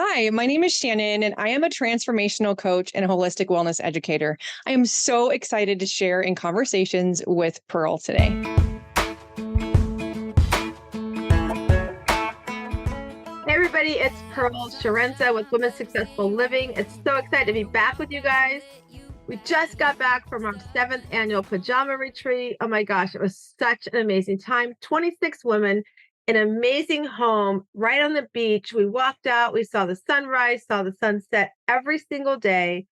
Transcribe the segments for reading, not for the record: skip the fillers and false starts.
Hi, my name is Shannon, and I am a transformational coach and a holistic wellness educator. I am so excited to share in conversations with Pearl today. Hey everybody, it's Pearl Sharenza with Women's Successful Living. It's so excited to be back with you guys. We just got back from our seventh annual pajama retreat. Oh my gosh, it was such an amazing time. 26 women, an amazing home right on the beach. We walked out, we saw the sunrise, saw the sunset every single day.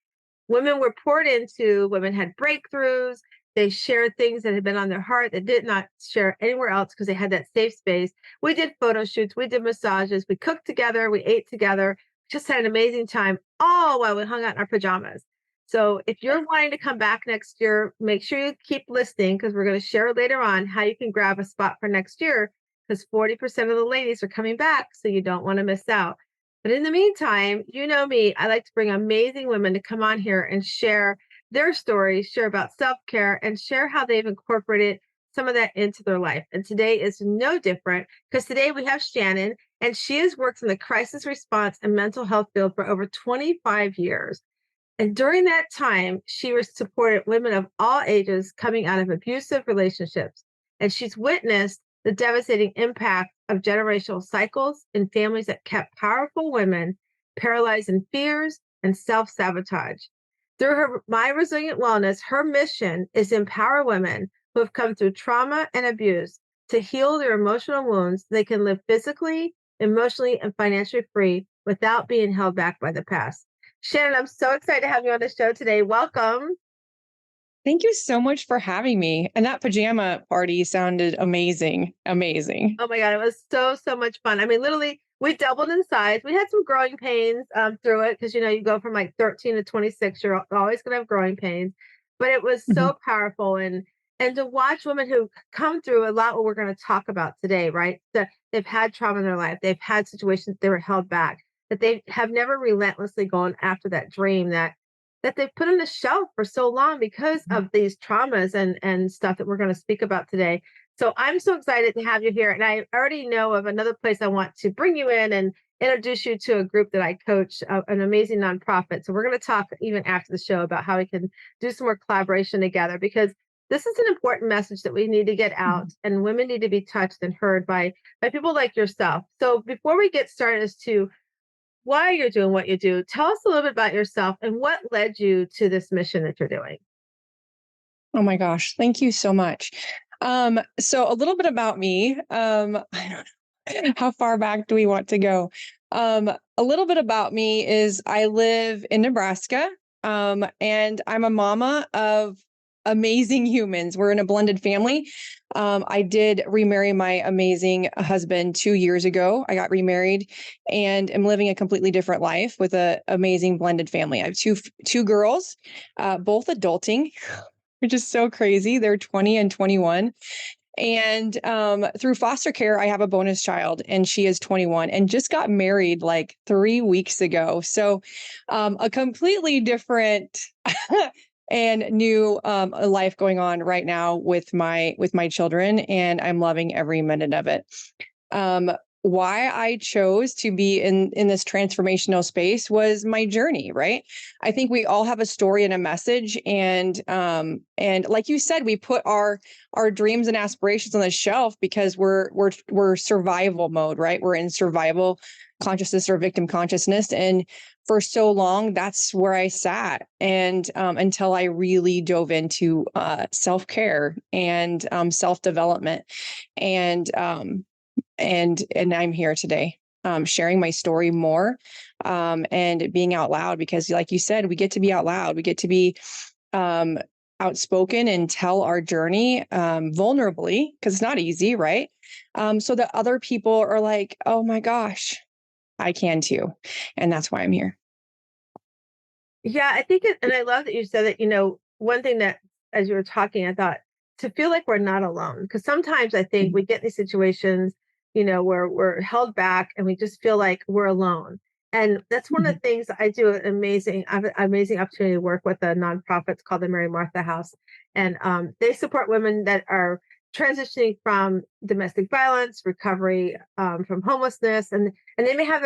Women were poured into, women had breakthroughs. They shared things that had been on their heart that did not share anywhere else because they had that safe space. We did photo shoots, we did massages, we cooked together, we ate together, just had an amazing time, all while we hung out in our pajamas. So if you're wanting to come back next year, make sure you keep listening because we're going to share later on how you can grab a spot for next year because 40% of the ladies are coming back. So you don't want to miss out. But in the meantime, you know me, I like to bring amazing women to come on here and share their stories, share about self care, and share how they've incorporated some of that into their life. And today is no different because today we have Shannon, and she has worked in the crisis response and mental health field for over 25 years. And during that time, she supported women of all ages coming out of abusive relationships. And she's witnessed the devastating impact of generational cycles in families that kept powerful women paralyzed in fears and self sabotage. Through her My Resilient Wellness, her mission is to empower women who have come through trauma and abuse to heal their emotional wounds. They can live physically, emotionally, and financially free without being held back by the past. Shannon, I'm so excited to have you on the show today. Welcome. Thank you so much for having me. And that pajama party sounded amazing. Amazing. Oh my God, it was so much fun. I mean, literally, we doubled in size. We had some growing pains through it because, you go from like 13 to 26, you're always going to have growing pains. But it was Mhm. so powerful. And to watch women who come through a lot what we're going to talk about today, right? That they've had trauma in their life, they've had situations they were held back, that they have never relentlessly gone after that dream that they've put on the shelf for so long because of these traumas and stuff that we're going to speak about today. So I'm so excited to have you here. And I already know of another place I want to bring you in and introduce you to a group that I coach, an amazing nonprofit. So we're going to talk even after the show about how we can do some more collaboration together because this is an important message that we need to get out and women need to be touched and heard by people like yourself. So before we get started as to why you're doing what you do, tell us a little bit about yourself and what led you to this mission that you're doing. Oh my gosh. Thank you so much. So a little bit about me. I don't know. How far back do we want to go? A little bit about me is I live in Nebraska, and I'm a mama of amazing humans. We're in a blended family. I did remarry my amazing husband 2 years ago. I got remarried and am living a completely different life with an amazing blended family. I have two girls, both adulting, which is so crazy. They're 20 and 21. And through foster care, I have a bonus child, and she is 21 and just got married like 3 weeks ago. So a completely different and new life going on right now with my children, and I'm loving every minute of it. Um, why I chose to be in this transformational space was my journey, right? I think we all have a story and a message, and like you said, we put our dreams and aspirations on the shelf because we're survival mode, right? We're in survival consciousness or victim consciousness, and for so long that's where I sat, and until I really dove into self-care and self-development, and and I'm here today, sharing my story more, and being out loud because, like you said, we get to be out loud. We get to be um, outspoken and tell our journey vulnerably because it's not easy, right? So that other people are like, "Oh my gosh, I can too," and that's why I'm here. Yeah, I think and I love that you said that, one thing that as you were talking, I thought to feel like we're not alone. Because sometimes I think we get in these situations, where we're held back and we just feel like we're alone. And that's one of the things I do I have an amazing opportunity to work with a nonprofit. It's called the Mary Martha House. And they support women that are transitioning from domestic violence, recovery from homelessness, and they have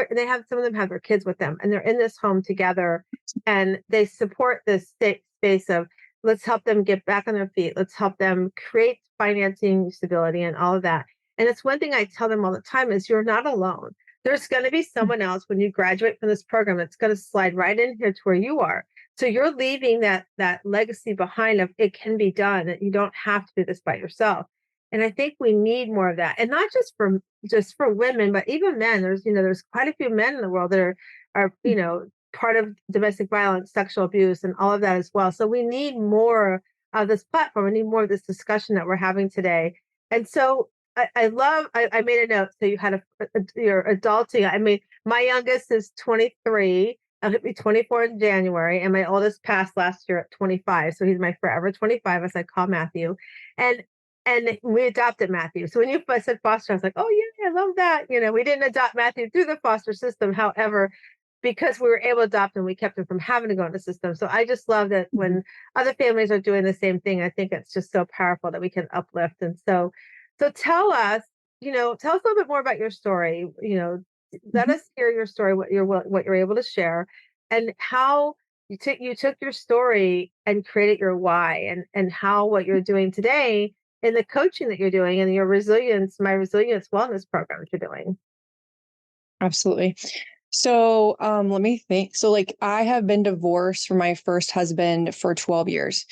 some of them have their kids with them, and they're in this home together, and they support this space of let's help them get back on their feet, let's help them create financing stability and all of that. And it's one thing I tell them all the time is you're not alone. There's going to be someone else when you graduate from this program that's going to slide right in here to where you are. So you're leaving that legacy behind of it can be done, that you don't have to do this by yourself. And I think we need more of that. And not just for women, but even men. There's quite a few men in the world that are part of domestic violence, sexual abuse, and all of that as well. So we need more of this platform. We need more of this discussion that we're having today. And so I made a note. So you had your adulting. I mean, my youngest is 23. I'll be 24 in January, and my oldest passed last year at 25. So he's my forever 25, as I call Matthew. And we adopted Matthew. So when you said foster, I was like, oh yeah, I love that. We didn't adopt Matthew through the foster system. However, because we were able to adopt him, we kept him from having to go in the system. So I just love that when other families are doing the same thing, I think it's just so powerful that we can uplift. And so tell us, tell us a little bit more about your story. Let us hear your story, what you're able to share, and how you took your story and created your why, and how what you're doing today in the coaching that you're doing and your my resilience wellness program that you're doing. Absolutely. So, let me think. So like I have been divorced from my first husband for 12 years.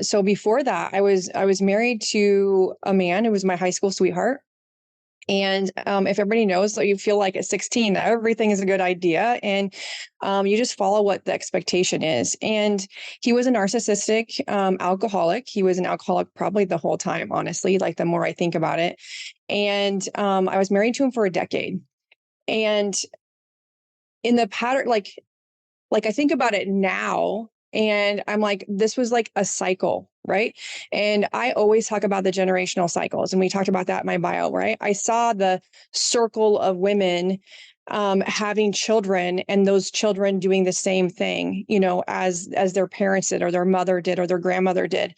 So before that, I was married to a man who was my high school sweetheart. And if everybody knows that you feel like at 16, everything is a good idea. And you just follow what the expectation is. And he was a narcissistic alcoholic. He was an alcoholic probably the whole time, honestly, like the more I think about it. And I was married to him for a decade. And in the pattern, like I think about it now and I'm like, this was like a cycle, right? And I always talk about the generational cycles. And we talked about that in my bio, right? I saw the circle of women having children and those children doing the same thing, as their parents did or their mother did or their grandmother did.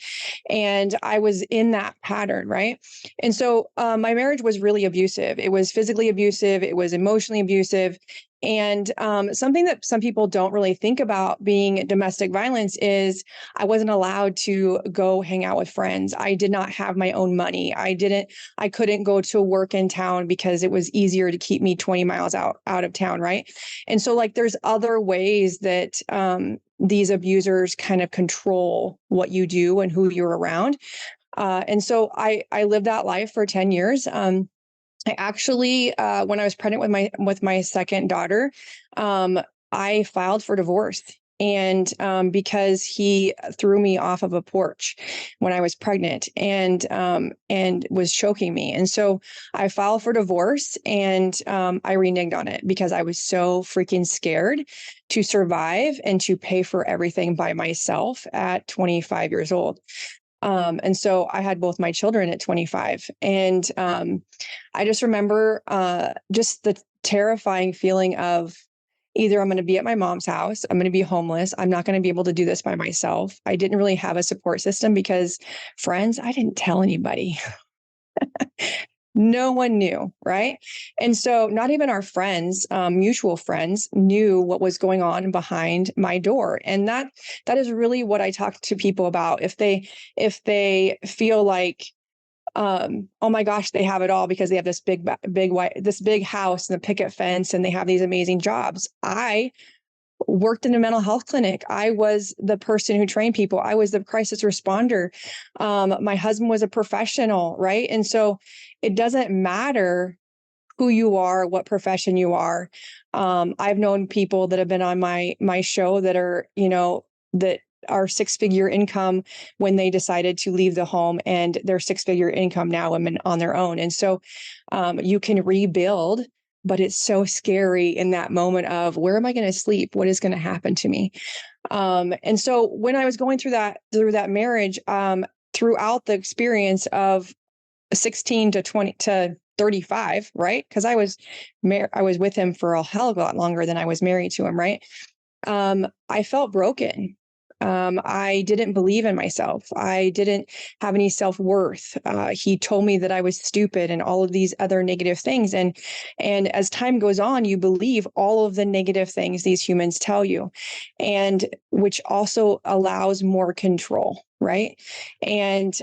And I was in that pattern, right? And so my marriage was really abusive. It was physically abusive. It was emotionally abusive. And something that some people don't really think about being domestic violence is I wasn't allowed to go hang out with friends. I did not have my own money. I couldn't go to work in town because it was easier to keep me 20 miles out of town. Right. And so like there's other ways that these abusers kind of control what you do and who you're around. And so I lived that life for 10 years. I actually, when I was pregnant with my second daughter, I filed for divorce. And because he threw me off of a porch when I was pregnant and was choking me. And so I filed for divorce and I reneged on it because I was so freaking scared to survive and to pay for everything by myself at 25 years old. And so I had both my children at 25. And I just remember just the terrifying feeling of either I'm going to be at my mom's house, I'm going to be homeless, I'm not going to be able to do this by myself. I didn't really have a support system because friends, I didn't tell anybody. No one knew, right? And so not even our friends, mutual friends, knew what was going on behind my door. And that is really what I talk to people about. If they feel like, oh my gosh, they have it all because they have this big house and the picket fence and they have these amazing jobs. I worked in a mental health clinic. I was the person who trained people. I was the crisis responder. My husband was a professional, right? And so it doesn't matter who you are, what profession you are. I've known people that have been on my show that are, that are 6-figure income when they decided to leave the home, and they're 6-figure income now, women on their own. And so you can rebuild, but it's so scary in that moment of where am I going to sleep? What is going to happen to me? And so when I was going through that marriage, throughout the experience of 16 to 20 to 35, right? Because I was with him for a hell of a lot longer than I was married to him, right? I felt broken. I didn't believe in myself. I didn't have any self-worth. He told me that I was stupid and all of these other negative things. And as time goes on, you believe all of the negative things these humans tell you, and which also allows more control, right? And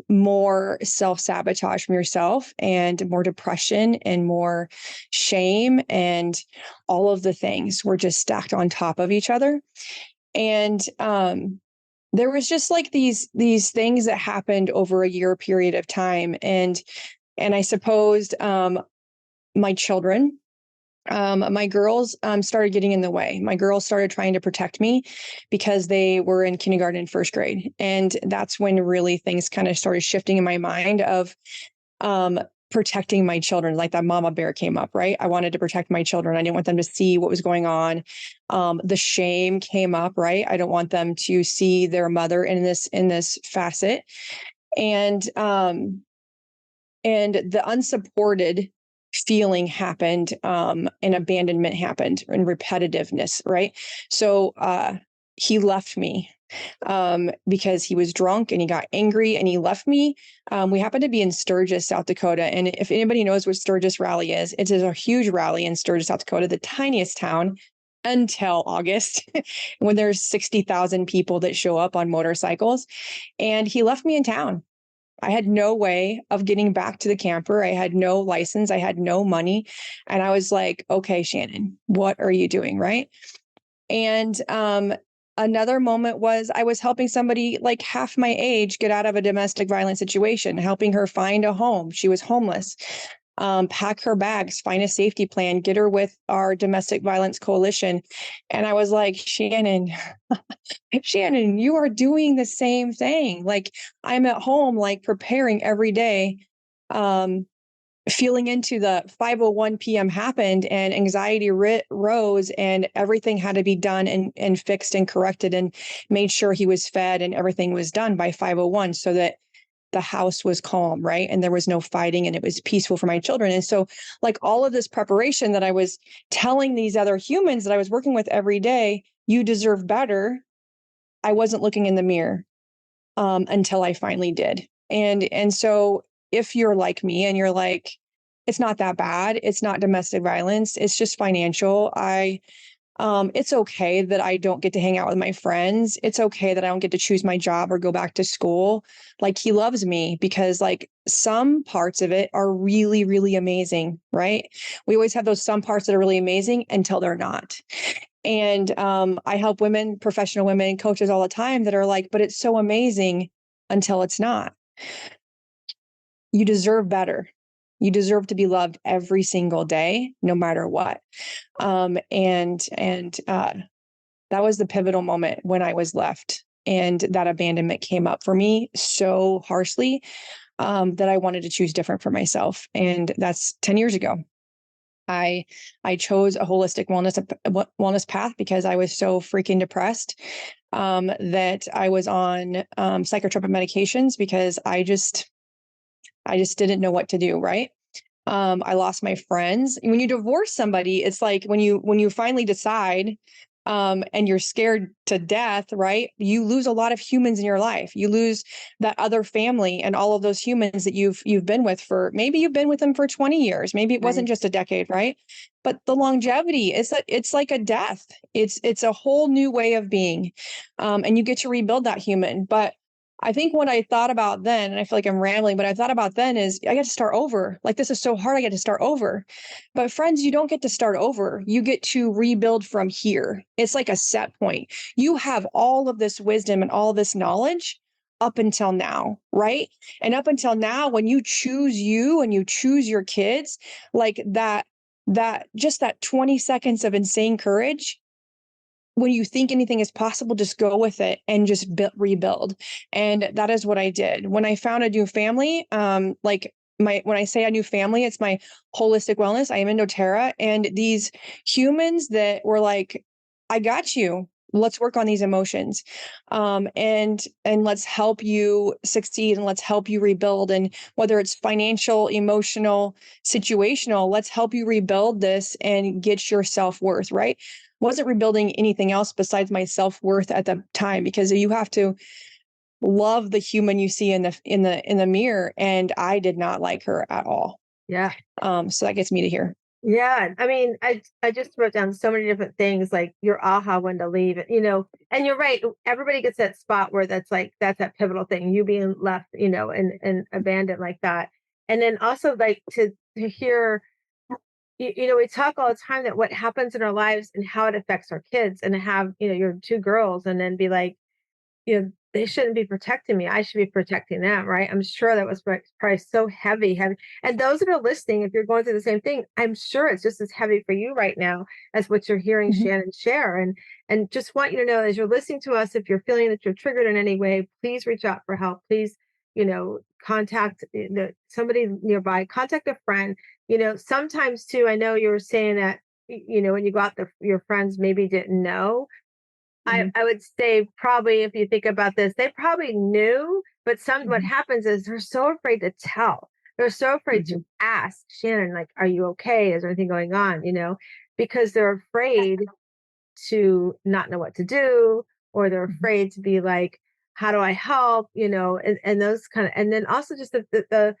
more self-sabotage from yourself, and more depression, and more shame, and all of the things were just stacked on top of each other. And there was just like these things that happened over a year period of time. And I supposed my children, my girls started getting in the way. My girls started trying to protect me because they were in kindergarten and first grade. And that's when really things kind of started shifting in my mind of um, protecting my children. Like that mama bear came up, right? I wanted to protect my children. I didn't want them to see what was going on. The shame came up, right? I don't want them to see their mother in this facet. And the unsupported feeling happened, and abandonment happened, and repetitiveness, right? So he left me because he was drunk and he got angry and he left me. We happened to be in Sturgis, South Dakota. And if anybody knows what Sturgis Rally is, it is a huge rally in Sturgis, South Dakota, the tiniest town until August when there's 60,000 people that show up on motorcycles. And he left me in town. I had no way of getting back to the camper. I had no license. I had no money. And I was like, okay, Shannon, what are you doing? Right. And another moment was I was helping somebody like half my age get out of a domestic violence situation, helping her find a home. She was homeless. Pack her bags, find a safety plan, get her with our domestic violence coalition. And I was like, Shannon, Shannon, you are doing the same thing. Like I'm at home, like preparing every day, feeling into the 5:01 p.m. happened, and anxiety rose, and everything had to be done and fixed and corrected and made sure he was fed and everything was done by 5:01 so that the house was calm, right? And there was no fighting and it was peaceful for my children. And so like all of this preparation that I was telling these other humans that I was working with every day, you deserve better. I wasn't looking in the mirror until I finally did. And so if you're like me and you're like, it's not that bad, it's not domestic violence, it's just financial. It's okay that I don't get to hang out with my friends. It's okay that I don't get to choose my job or go back to school. Like he loves me because like some parts of it are really, really amazing, right? We always have those some parts that are really amazing until they're not. And I help women, professional women, coaches all the time that are like, but it's so amazing until it's not. You deserve better. You deserve to be loved every single day, no matter what. And that was the pivotal moment when I was left, and that abandonment came up for me so harshly that I wanted to choose different for myself. And that's 10 years ago. I chose a holistic wellness path because I was so freaking depressed that I was on psychotropic medications because I just didn't know what to do. Right. I lost my friends. When you divorce somebody, it's like when you finally decide, and you're scared to death, right? You lose a lot of humans in your life. You lose that other family and all of those humans that you've been with for, maybe you've been with them for 20 years. Maybe it wasn't just a decade, right? But the longevity is that it's like a death. It's a whole new way of being. And you get to rebuild that human. But I think what I thought about then, and I feel like I'm rambling, but I thought about then is I get to start over. Like this is so hard. I get to start over. But friends, you don't get to start over. You get to rebuild from here. It's like a set point. You have all of this wisdom and all this knowledge up until now, right? And up until now, when you choose you and you choose your kids, like just that 20 seconds of insane courage, when you think anything is possible, just go with it and just rebuild. And that is what I did. When I found a new family, when I say a new family, it's my holistic wellness. I am in doTERRA, and these humans that were like, I got you. let's work on these emotions, and let's help you succeed, and let's help you rebuild. And whether it's financial, emotional, situational, let's help you rebuild this and get your self-worth, right? Wasn't rebuilding anything else besides my self-worth at the time, because you have to love the human you see in the mirror, and I did not like her at all. Yeah. So that gets me to here. Yeah, I mean, I just wrote down so many different things, like your aha when to leave, and you're right. Everybody gets that spot where that's that pivotal thing, you being left, and abandoned like that. And then also like to hear, we talk all the time that what happens in our lives and how it affects our kids, and to have, your two girls, and then be like, they shouldn't be protecting me. I should be protecting them, right? I'm sure that was probably so heavy, heavy. And those that are listening, if you're going through the same thing, I'm sure it's just as heavy for you right now as what you're hearing Mhm. Shannon share. And just want you to know, as you're listening to us, if you're feeling that you're triggered in any way, please reach out for help. Please, contact somebody nearby, contact a friend. Sometimes too, I know you were saying that, when you go out there, your friends maybe didn't know. Mhm. I would say probably if you think about this, they probably knew, but what Mhm. happens is they're so afraid to tell. They're so afraid to Mhm. ask Shannon, like, are you okay? Is there anything going on? Because they're afraid to not know what to do, or they're Mhm. afraid to be like, how do I help? And those kind of, and then also just the the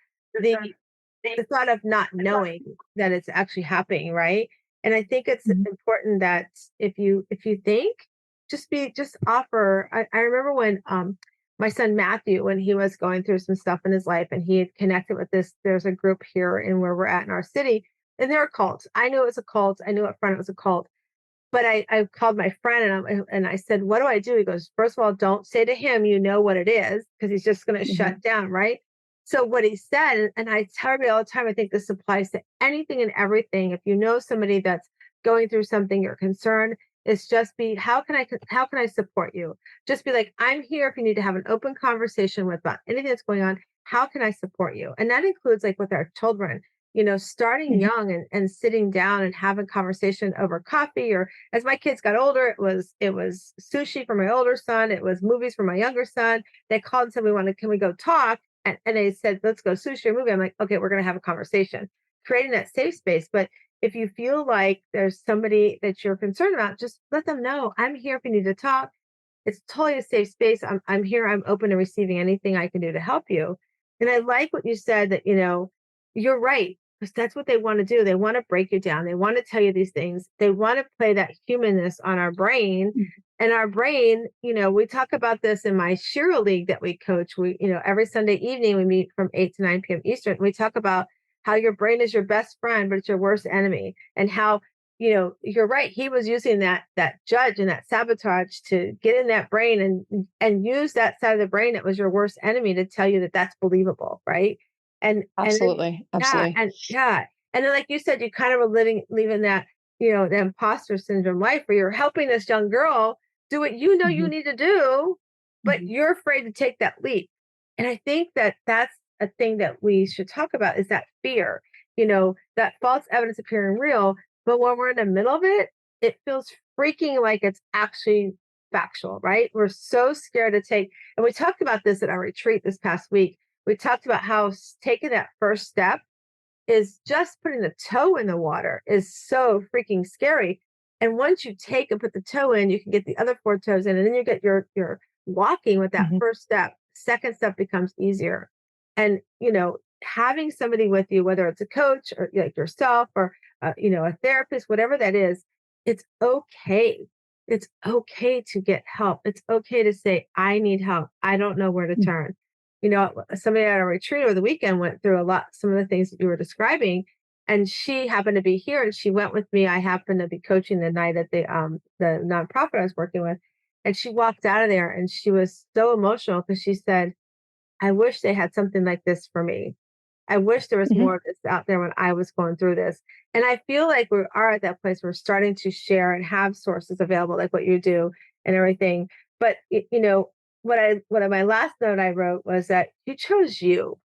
thought of not knowing that it's actually happening, right? And I think it's Mhm. important that if you think, just offer. I remember when my son Matthew, when he was going through some stuff in his life, and he had connected with this, there's a group here in where we're at in our city, and they're a cult. I knew it was a cult. I knew up front it was a cult. But I called my friend, and I said, "What do I do?" He goes, "First of all, don't say to him you know what it is, because he's just going to Mhm. shut down, right?" So what he said, and I tell everybody all the time, I think this applies to anything and everything. If you know somebody that's going through something, you're concerned, it's just be, how can I support you? Just be like, I'm here if you need to have an open conversation with about anything that's going on. How can I support you? And that includes like with our children, starting Mhm. young, and sitting down and having conversation over coffee, or as my kids got older, it was sushi for my older son, it was movies for my younger son. They called and said, can we go talk? And they said, let's go sushi or movie. I'm like, okay, we're going to have a conversation, creating that safe space. But if you feel like there's somebody that you're concerned about, just let them know, I'm here if you need to talk. It's totally a safe space. I'm here. I'm open to receiving anything I can do to help you. And I like what you said, that, you're right, because that's what they want to do. They want to break you down. They want to tell you these things. They want to play that humanness on our brain. Mhm. And our brain, we talk about this in my Shiro League that we coach. Every Sunday evening we meet from 8 to 9 p.m. Eastern. We talk about how your brain is your best friend, but it's your worst enemy. And how, you're right. He was using that judge and that sabotage to get in that brain, and use that side of the brain that was your worst enemy to tell you that that's believable, right? And then, Absolutely. yeah, Absolutely. and then like you said, you kind of were leaving that, the imposter syndrome life, where you're helping this young girl do what you Mhm. need to do, but Mhm. you're afraid to take that leap. And I think that that's a thing that we should talk about, is that fear, that false evidence appearing real. But when we're in the middle of it, it feels freaking like it's actually factual, right? We're so scared to take, and we talked about this at our retreat this past week. We talked about how taking that first step is just putting the toe in the water is so freaking scary. And once you take and put the toe in, you can get the other four toes in, and then you get your walking with that Mhm. first step. Second step becomes easier. And having somebody with you, whether it's a coach or like yourself, or a therapist, whatever that is, it's okay. It's okay to get help. It's okay to say, I need help. I don't know where to Mhm. turn. Somebody at a retreat over the weekend went through some of the things that you were describing, and she happened to be here, and she went with me. I happened to be coaching the night at the nonprofit I was working with, and she walked out of there and she was so emotional, because she said, I wish they had something like this for me. I wish there was Mhm. more of this out there when I was going through this. And I feel like we are at that place. We're starting to share and have sources available, like what you do and everything. But my last note I wrote was that you chose you.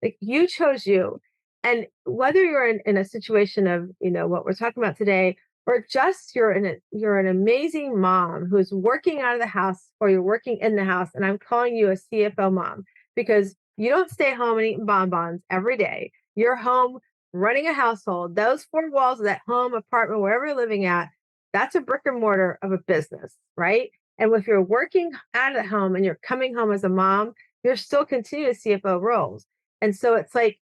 Like, you chose you. And whether you're in a situation of, what we're talking about today, or just you're an amazing mom who's working out of the house or you're working in the house, and I'm calling you a CFO mom because you don't stay home and eating bonbons every day. You're home running a household. Those four walls of that home, apartment, wherever you're living at, that's a brick and mortar of a business, right? And if you're working out of the home and you're coming home as a mom, you're still continuing CFO roles. And so it's like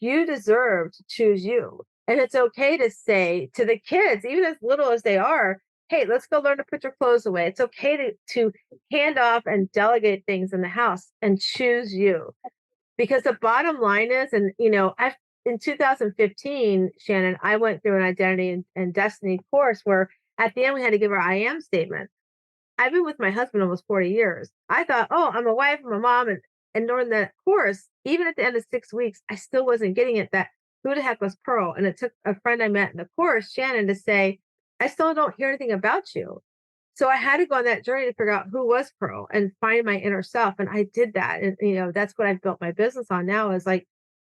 you deserve to choose you. And it's okay to say to the kids, even as little as they are, hey, let's go learn to put your clothes away. It's okay to hand off and delegate things in the house and choose you. Because the bottom line is, and I've in 2015, Shannon, I went through an identity and destiny course where at the end we had to give our I am statement. I've been with my husband almost 40 years. I thought, oh, I'm a wife, I'm a mom. And during that course, even at the end of 6 weeks, I still wasn't getting it that who the heck was Pearl? And it took a friend I met in the course, Shannon, to say, I still don't hear anything about you. So I had to go on that journey to figure out who was Pearl and find my inner self. And I did that. And, that's what I've built my business on now is like,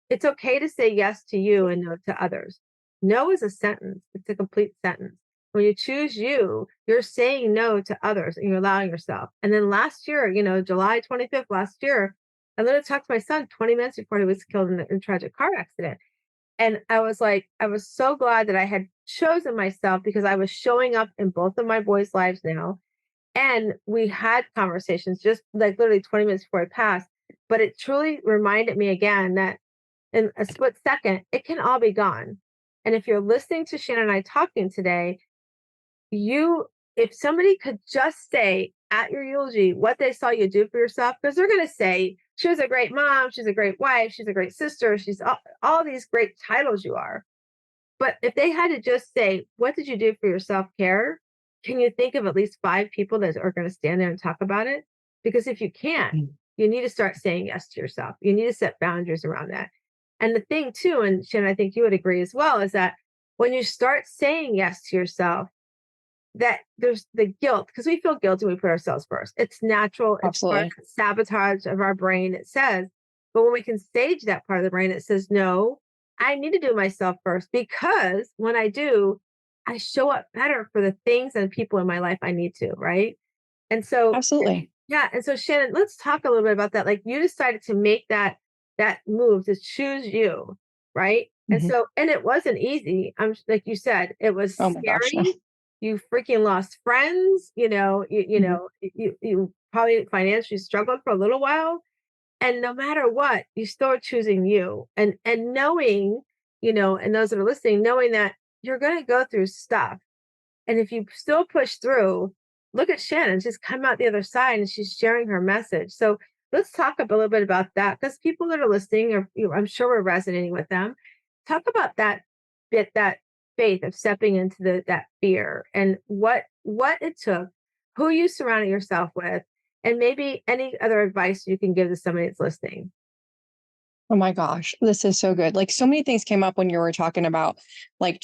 it's okay to say yes to you and no to others. No is a sentence, it's a complete sentence. When you choose you, you're saying no to others and you're allowing yourself. And then last year, July 25th last year, I literally talked to my son 20 minutes before he was killed in a tragic car accident. And I was like, I was so glad that I had chosen myself because I was showing up in both of my boys' lives now. And we had conversations just like literally 20 minutes before I passed. But it truly reminded me again that in a split second, it can all be gone. And if you're listening to Shannon and I talking today, if somebody could just say at your eulogy what they saw you do for yourself, because they're going to say, she was a great mom, she's a great wife, she's a great sister, she's all these great titles you are. But if they had to just say, what did you do for your self care? Can you think of at least 5 people that are going to stand there and talk about it? Because if you can't, you need to start saying yes to yourself. You need to set boundaries around that. And the thing, too, and Shannon, I think you would agree as well, is that when you start saying yes to yourself, that there's the guilt because we feel guilty when we put ourselves first. It's natural. It's part Absolutely. of the sabotage of our brain. It says, but when we can stage that part of the brain, it says, no, I need to do myself first because when I do, I show up better for the things and people in my life I need to. Right. And so, Absolutely. yeah. And so Shannon, let's talk a little bit about that. Like you decided to make that move to choose you. Right. And Mhm. so, and it wasn't easy. I'm like you said, it was Oh my gosh. No. scary. You freaking lost friends, Mhm. you probably financially struggled for a little while. And no matter what, you still are choosing you and knowing, and those that are listening, knowing that you're going to go through stuff. And if you still push through, look at Shannon. She's come out the other side and she's sharing her message. So let's talk a little bit about that because people that are listening are, I'm sure we're resonating with them. Talk about that faith of stepping into that fear and what it took, who you surrounded yourself with, and maybe any other advice you can give to somebody that's listening. Oh my gosh, this is so good. Like so many things came up when you were talking about like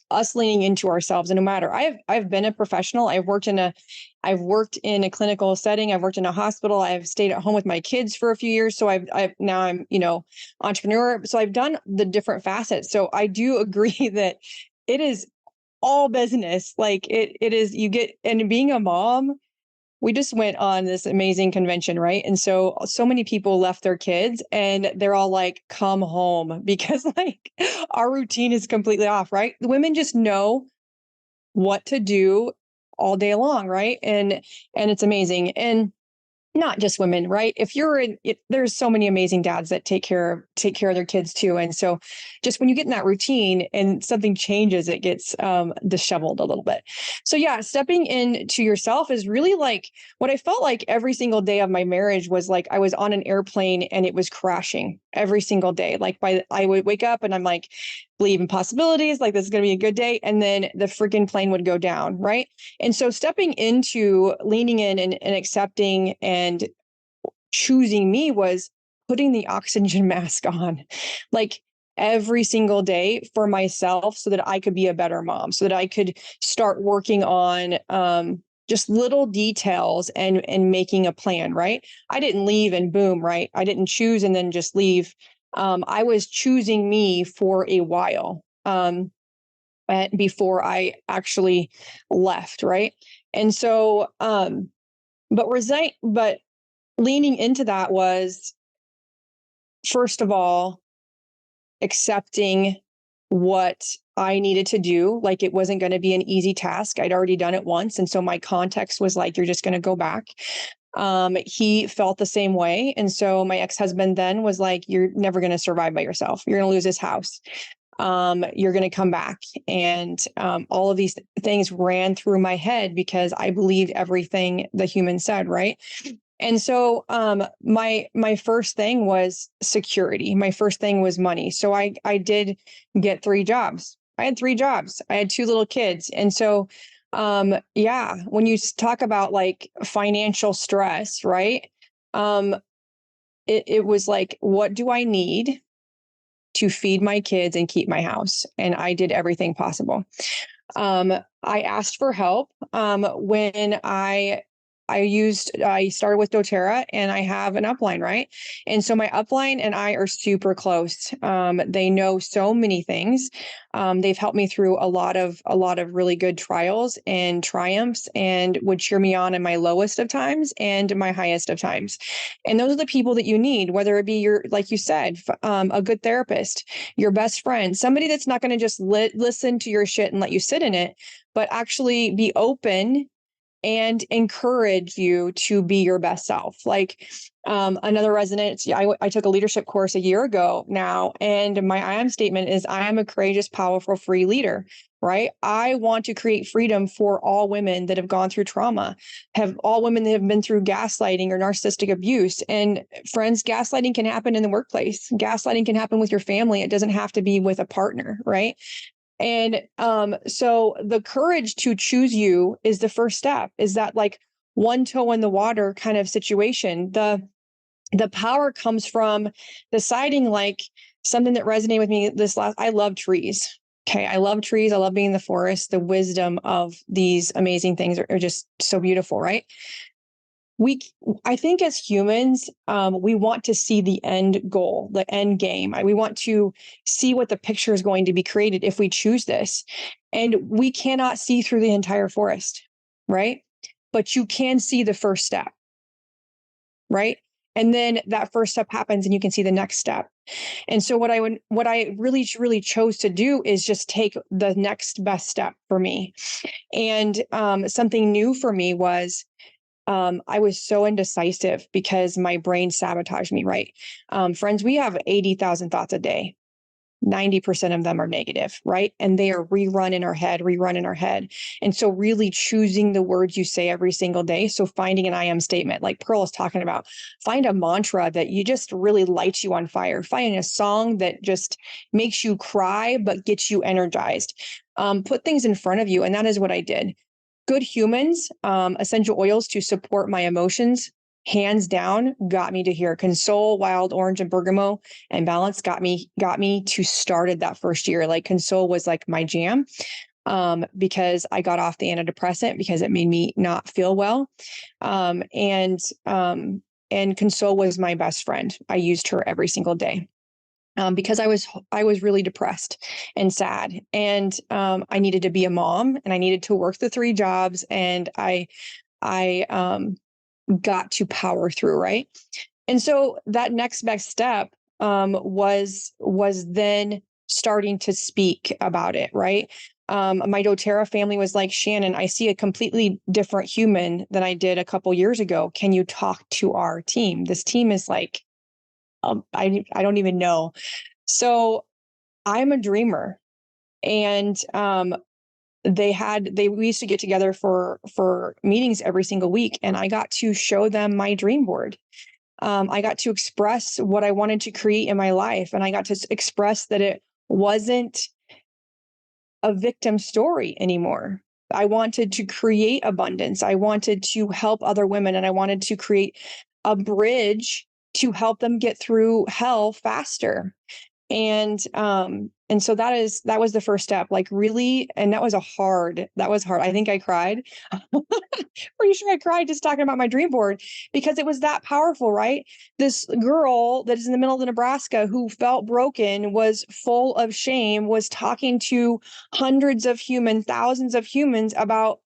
us leaning into ourselves. And no matter, I've been a professional. I've worked in a clinical setting. I've worked in a hospital. I've stayed at home with my kids for a few years. So I've now I'm entrepreneur. So I've done the different facets. So I do agree that it is all business. Like it is. You get and being a mom, we just went on this amazing convention, right? And so many people left their kids and they're all like, come home because like our routine is completely off, right? The women just know what to do all day long, right? And it's amazing. And not just women, right? If you're in it, there's so many amazing dads that take care of their kids too. And so just when you get in that routine and something changes, it gets disheveled a little bit. So yeah, stepping into yourself is really like what I felt like every single day of my marriage was like I was on an airplane and it was crashing every single day. Like I would wake up and I'm like, believe in possibilities, like this is gonna be a good day. And then the freaking plane would go down, right? And so stepping into leaning in and accepting and choosing me was putting the oxygen mask on like every single day for myself so that I could be a better mom, so that I could start working on just little details and making a plan, right? I didn't leave and boom, right? I didn't choose and then just leave. I was choosing me for a while. before I actually left, right? And so, but leaning into that was, first of all, accepting what I needed to do. Like, it wasn't going to be an easy task. I'd already done it once. And so my context was like, you're just going to go back. He felt the same way. And so my ex-husband then was like, you're never going to survive by yourself. You're going to lose this house. You're going to come back. And all of these things ran through my head because I believed everything the human said, right? And so my first thing was security. My first thing was money. So I did get 3 jobs. I had 3 jobs. I had 2 little kids. And so yeah, when you talk about like financial stress, right? Um, it was like, what do I need to feed my kids and keep my house? And I did everything possible. I asked for help when I started with doTERRA, and I have an upline, right? And so my upline and I are super close. They know so many things. They've helped me through a lot of really good trials and triumphs, and would cheer me on in my lowest of times and my highest of times. And those are the people that you need, whether it be your, like you said, a good therapist, your best friend, somebody that's not going to just listen to your shit and let you sit in it, but actually be open and encourage you to be your best self. Like another resonance, I took a leadership course a year ago now, and my I am statement is, I am a courageous, powerful, free leader, right? I want to create freedom for all women that have gone through trauma, have all women that have been through gaslighting or narcissistic abuse. And friends, gaslighting can happen in the workplace. Gaslighting can happen with your family. It doesn't have to be with a partner, right? And so the courage to choose you is the first step, is that like one toe in the water kind of situation. The power comes from deciding, like, something that resonated with me I love trees. Okay. I love trees. I love being in the forest. The wisdom of these amazing things are just so beautiful, right? I think as humans, we want to see the end goal, the end game. We want to see what the picture is going to be created if we choose this. And we cannot see through the entire forest, right? But you can see the first step, right? And then that first step happens and you can see the next step. And so what I really, really chose to do is just take the next best step for me. And something new for me was, I was so indecisive because my brain sabotaged me, right? Friends, we have 80,000 thoughts a day. 90% of them are negative, right? And they are rerun in our head. And so really choosing the words you say every single day. So finding an I am statement, like Pearl is talking about, find a mantra that you just really lights you on fire. Find a song that just makes you cry, but gets you energized. Put things in front of you. And that is what I did. Good Humans, essential oils to support my emotions, hands down, got me to here. Console, Wild Orange, and Bergamot, and Balance got me to started that first year. Like, Console was like my jam, because I got off the antidepressant because it made me not feel well. And Console was my best friend. I used her every single day. Because I was really depressed and sad, and I needed to be a mom, and I needed to work the 3 jobs, and I got to power through, right? And so that next best step was then starting to speak about it, right? My doTERRA family was like, Shannon, I see a completely different human than I did a couple years ago. Can you talk to our team? This team is like, I don't even know. So I'm a dreamer, and we used to get together for meetings every single week, and I got to show them my dream board. I got to express what I wanted to create in my life, and I got to express that it wasn't a victim story anymore. I wanted to create abundance. I wanted to help other women, and I wanted to create a bridge to help them get through hell faster. And so that was the first step, like really, and that was hard. I think I cried. Pretty sure I cried just talking about my dream board because it was that powerful, right? This girl that is in the middle of Nebraska who felt broken, was full of shame, was talking to hundreds of humans, thousands of humans about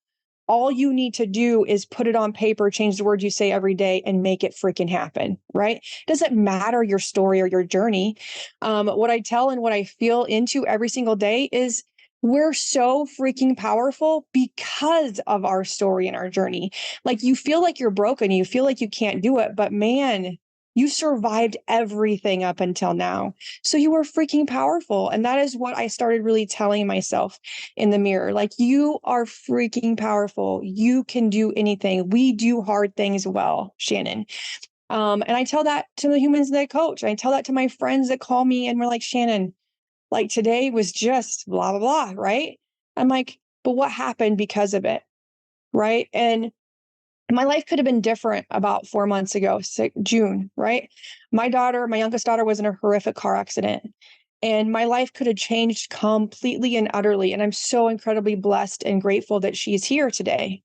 all you need to do is put it on paper, change the words you say every day, and make it freaking happen, right? Doesn't matter your story or your journey. What I tell and what I feel into every single day is we're so freaking powerful because of our story and our journey. Like you feel like you're broken, you feel like you can't do it, but man, you survived everything up until now. So you were freaking powerful. And that is what I started really telling myself in the mirror. Like, you are freaking powerful. You can do anything. We do hard things well, Shannon. And I tell that to the humans that I coach. I tell that to my friends that call me and we're like, Shannon, like today was just blah, blah, blah, right? I'm like, but what happened because of it? Right. And my life could have been different about 4 months ago, June, right? My youngest daughter was in a horrific car accident. And my life could have changed completely and utterly. And I'm so incredibly blessed and grateful that she's here today.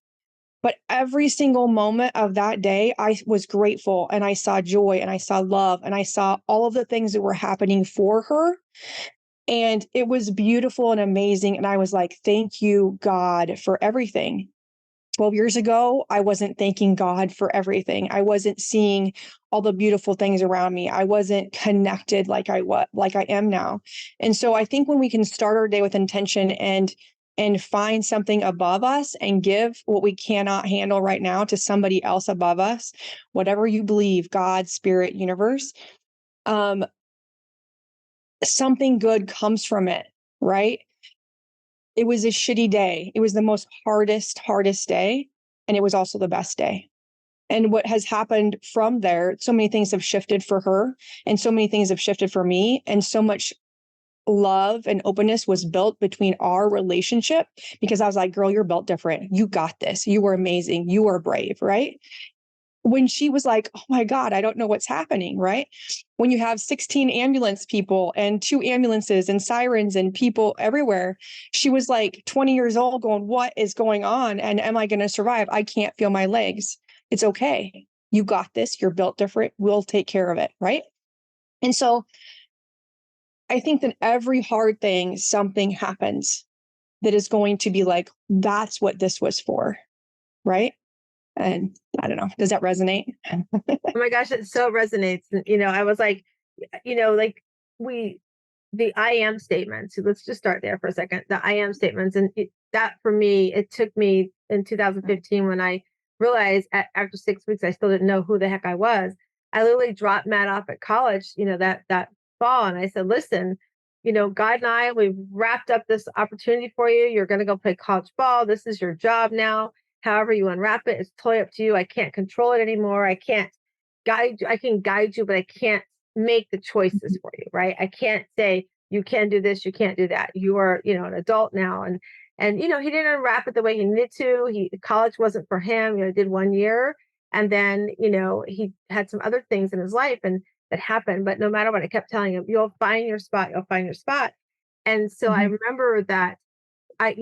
But every single moment of that day, I was grateful and I saw joy and I saw love and I saw all of the things that were happening for her. And it was beautiful and amazing. And I was like, thank you, God, for everything. 12 years ago, I wasn't thanking God for everything. I wasn't seeing all the beautiful things around me. I wasn't connected like I am now. And so I think when we can start our day with intention and find something above us and give what we cannot handle right now to somebody else above us, whatever you believe, God, spirit, universe, something good comes from it, right? It was a shitty day. It was the most hardest day. And it was also the best day. And what has happened from there, so many things have shifted for her and so many things have shifted for me. And so much love and openness was built between our relationship because I was like, girl, you're built different. You got this. You were amazing. You were brave, right? When she was like, oh my God, I don't know what's happening, right? When you have 16 ambulance people and 2 ambulances and sirens and people everywhere, she was like 20 years old going, what is going on? And am I going to survive? I can't feel my legs. It's okay. You got this. You're built different. We'll take care of it, right? And so I think that every hard thing, something happens that is going to be like, that's what this was for, right? And I don't know. Does that resonate? Oh my gosh, it so resonates. And, I was like, like we, the I am statements. So let's just start there for a second. The I am statements. And that for me, it took me in 2015 when I realized after 6 weeks, I still didn't know who the heck I was. I literally dropped Matt off at college, that fall. And I said, listen, God and I, we've wrapped up this opportunity for you. You're going to go play college ball. This is your job now. However you unwrap it, it's totally up to you. I can't control it anymore. I can't guide you. I can guide you, but I can't make the choices for you, right? I can't say you can do this, you can't do that. You are, an adult now. And he didn't unwrap it the way he needed to. College wasn't for him. Did 1 year. And then, he had some other things in his life and that happened. But no matter what, I kept telling him, you'll find your spot, you'll find your spot. And so I Mhm. remember that I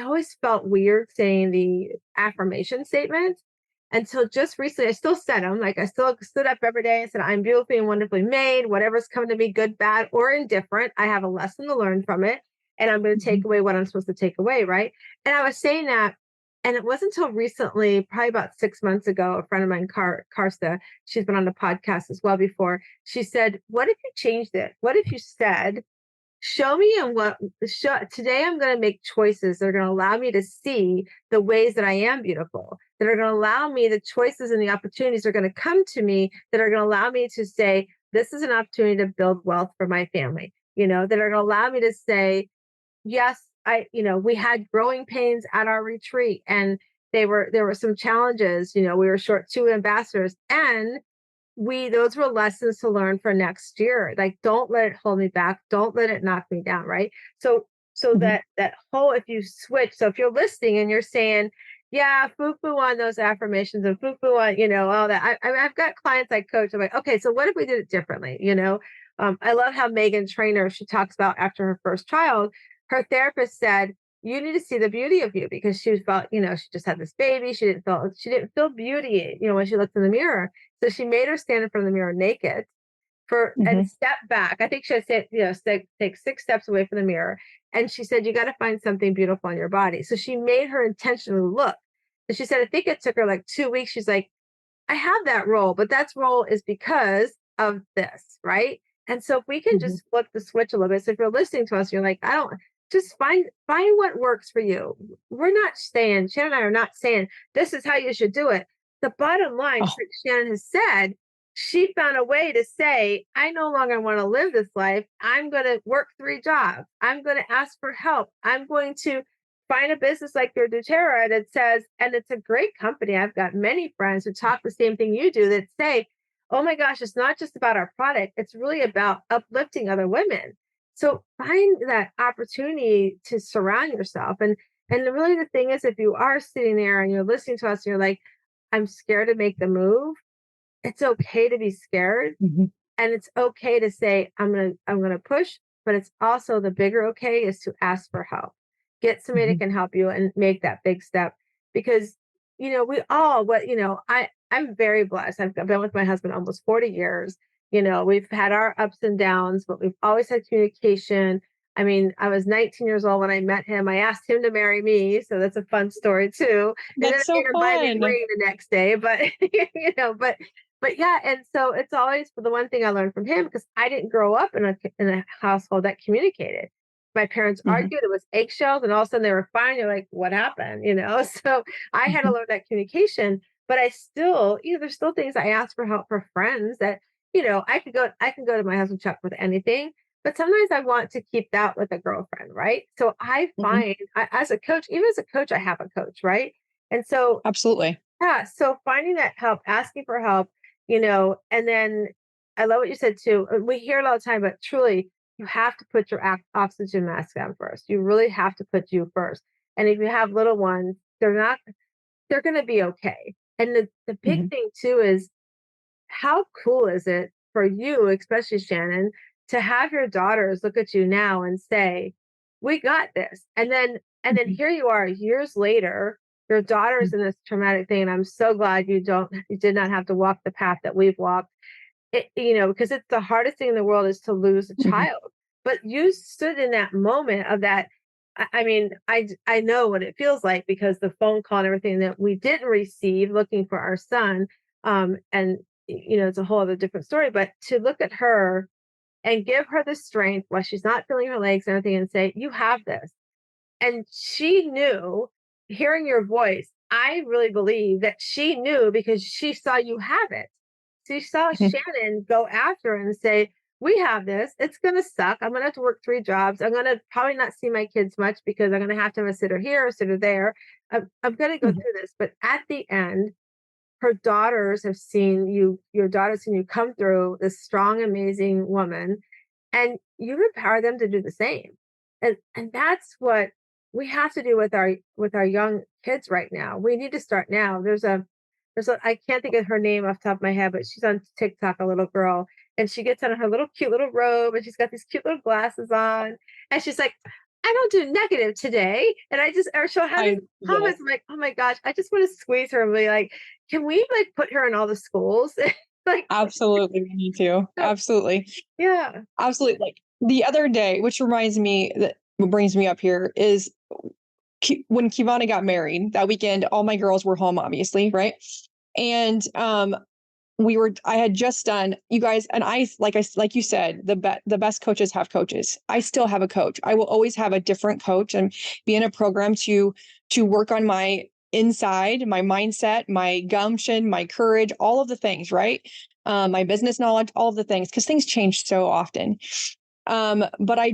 always felt weird saying the affirmation statements until just recently. I still said them. Like I still stood up every day and said, I'm beautifully and wonderfully made. Whatever's coming to me, good, bad, or indifferent, I have a lesson to learn from it. And I'm going to take Mhm. away what I'm supposed to take away. Right. And I was saying that. And it wasn't until recently, probably about 6 months ago, a friend of mine, Karsta, she's been on the podcast as well before. She said, what if you changed it? What if you said, show me and today I'm going to make choices that are going to allow me to see the ways that I am beautiful, that are going to allow me the choices and the opportunities are going to come to me that are going to allow me to say, this is an opportunity to build wealth for my family, that are going to allow me to say, yes, we had growing pains at our retreat and there were some challenges, we were short 2 ambassadors and those were lessons to learn for next year. Like, don't let it hold me back. Don't let it knock me down. Right. So Mhm. that whole, if you switch, so if you're listening and you're saying, yeah, foo-foo on those affirmations and foo-foo on, all that. I've got clients I coach. I'm like, okay, so what if we did it differently? I love how Megan Trainor, she talks about after her first child, her therapist said, you need to see the beauty of you because she felt, she just had this baby. She didn't feel beauty, when she looked in the mirror. So she made her stand in front of the mirror naked and Hmm. step back. I think she had said, take 6 steps away from the mirror. And she said, you got to find something beautiful on your body. So she made her intentionally look. And she said, I think it took her like 2 weeks. She's like, I have that role, but that role is because of this, right? And so if we can Hmm. just flip the switch a little bit. So if you're listening to us, you're like, I don't just find what works for you. We're not saying, Shannon and I are not saying this is how you should do it. The bottom line, just Oh. like Shannon has said, she found a way to say, I no longer want to live this life. I'm going to work 3 jobs. I'm going to ask for help. I'm going to find a business like your doTERRA that says, and it's a great company. I've got many friends who talk the same thing you do that say, oh my gosh, it's not just about our product. It's really about uplifting other women. So find that opportunity to surround yourself. And really the thing is, if you are sitting there and you're listening to us and you're like, I'm scared to make the move, it's okay to be scared. Hmm. And it's okay to say, I'm gonna push, but it's also the bigger okay is to ask for help. Get somebody that Hmm. can help you and make that big step because we all I'm very blessed. I've been with my husband almost 40 years. We've had our ups and downs, but we've always had communication. I mean, I was 19 years old when I met him. I asked him to marry me, so that's a fun story too. And then That's I made so him buy me a fun. ring the next day, but but yeah, and so it's always the one thing I learned from him because I didn't grow up in a household that communicated. My parents Hmm. argued, it was eggshells, and all of a sudden they were fine. You're like, what happened? So I had to Hmm. learn that communication, but there's still things I ask for help for friends that, I can go to my husband Chuck with anything, but sometimes I want to keep that with a girlfriend, right? So Hmm. as a coach, even as a coach, I have a coach, right? And so Absolutely. yeah, so finding that help, asking for help, and then I love what you said too. We hear it all the time, but truly, you have to put your oxygen mask on first. You really have to put you first. And if you have little ones, they're going to be okay. And the big Hmm. thing too is how cool is it for you, especially Shannon, to have your daughters look at you now and say, "We got this," and then Hmm. here you are years later. Your daughter's in this traumatic thing, and I'm so glad you did not have to walk the path that we've walked. Because it's the hardest thing in the world is to lose a Hmm. child. But you stood in that moment of that. I mean, I know what it feels like because the phone call and everything that we didn't receive looking for our son, and it's a whole other different story. But to look at her and give her the strength while she's not feeling her legs and everything, and say, "You have this." And she knew, hearing your voice, I really believe that she knew because she saw you have it. She saw Shannon go after her and say, we have this. It's going to suck. I'm going to have to work 3 jobs. I'm going to probably not see my kids much because I'm going to have a sitter here, a sitter there. I'm going to go Hmm. through this. But at the end, her daughters have seen you, your daughters seen you come through this strong, amazing woman, and you empower them to do the same. And that's what we have to do with our young kids right now. We need to start now. There's a I can't think of her name off the top of my head, but she's on TikTok, a little girl, and she gets on her little cute little robe and she's got these cute little glasses on, and she's like, I don't do negative today. And or she'll have these Yes. comments. I'm like, oh my gosh, I just want to squeeze her and be like, can we like put her in all the schools? like, Absolutely. We need to. so, Absolutely. yeah. Absolutely. Like the other day, which reminds me that what brings me up here is when Kivana got married that weekend, all my girls were home, obviously, right? And I had just done, you guys, and like you said, the best coaches have coaches. I still have a coach. I will always have a different coach and be in a program to work on my inside, my mindset, my gumption, my courage, all of the things, right? My business knowledge, all of the things, because things change so often. But I